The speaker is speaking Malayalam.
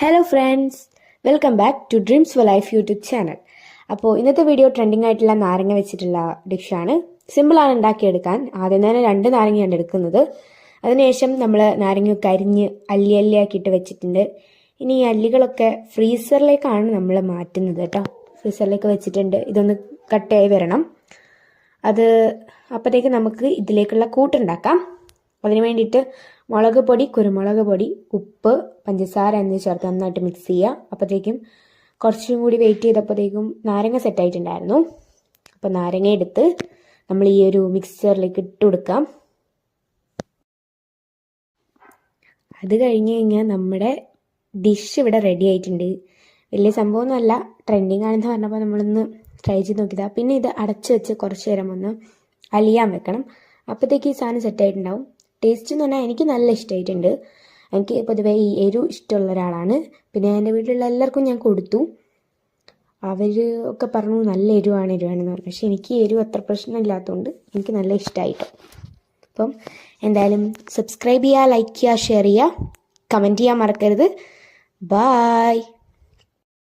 Hello friends, welcome back to dreams for life YouTube channel. അപ്പോൾ ഇന്നത്തെ വീഡിയോ ട്രെൻഡിങ് ആയിട്ടുള്ള നാരങ്ങ വെച്ചിട്ടുള്ള ഡിഷാണ്. സിമ്പിളാണ് ഉണ്ടാക്കിയെടുക്കാൻ. ആദ്യം തന്നെ 2 നാരങ്ങയാണ് എടുക്കുന്നത്. അതിനുശേഷം നമ്മൾ നാരങ്ങയൊക്കെ അരിഞ്ഞ് അല്ലിയാക്കിയിട്ട് വെച്ചിട്ടുണ്ട്. ഇനി ഈ അല്ലികളൊക്കെ ഫ്രീസറിലേക്കാണ് നമ്മൾ മാറ്റുന്നത് കേട്ടോ. ഫ്രീസറിലേക്ക് വെച്ചിട്ടുണ്ട്. ഇതൊന്ന് കട്ടയായി വരണം. അപ്പോഴത്തേക്ക് നമുക്ക് ഇതിലേക്കുള്ള കൂട്ടുണ്ടാക്കാം. അതിന് വേണ്ടിയിട്ട് മുളക് പൊടി, കുരുമുളക് പൊടി, ഉപ്പ്, പഞ്ചസാര എന്നിവ ചേർത്ത് നന്നായിട്ട് മിക്സ് ചെയ്യുക. അപ്പോഴത്തേക്കും കുറച്ചും കൂടി വെയിറ്റ് ചെയ്തപ്പോഴത്തേക്കും നാരങ്ങ സെറ്റായിട്ടുണ്ടായിരുന്നു. അപ്പോൾ നാരങ്ങ എടുത്ത് നമ്മൾ ഈ ഒരു മിക്സറിലേക്ക് ഇട്ട് കൊടുക്കാം. അത് കഴിഞ്ഞ് കഴിഞ്ഞാൽ നമ്മുടെ ഡിഷ് ഇവിടെ റെഡി ആയിട്ടുണ്ട്. വലിയ സംഭവമൊന്നുമല്ല, ട്രെൻഡിങ് ആണെന്ന് പറഞ്ഞപ്പോൾ നമ്മളൊന്ന് ട്രൈ ചെയ്ത് നോക്കിയതാണ്. പിന്നെ ഇത് അടച്ച് വെച്ച് കുറച്ച് നേരം ഒന്ന് അലിയാൻ വെക്കണം. അപ്പോഴത്തേക്ക് ഈ സാധനം സെറ്റായിട്ടുണ്ടാവും. ടേസ്റ്റ് എന്ന് പറഞ്ഞാൽ എനിക്ക് നല്ല ഇഷ്ടമായിട്ടുണ്ട്. എനിക്ക് പൊതുവേ ഈ എരിവ് ഇഷ്ടമുള്ള ഒരാളാണ്. പിന്നെ എൻ്റെ വീട്ടിലുള്ള എല്ലാവർക്കും ഞാൻ കൊടുത്തു. അവർ ഒക്കെ പറഞ്ഞു നല്ല എരിവാണെന്ന് പറഞ്ഞു. പക്ഷെ എനിക്ക് എരിവ് അത്ര പ്രശ്നമില്ലാത്തതുകൊണ്ട് എനിക്ക് നല്ല ഇഷ്ടമായിട്ടോ. അപ്പം എന്തായാലും സബ്സ്ക്രൈബ് ചെയ്യുക, ലൈക്ക് ചെയ്യുക, ഷെയർ ചെയ്യുക, കമൻറ്റ് ചെയ്യാൻ മറക്കരുത്. ബായ്.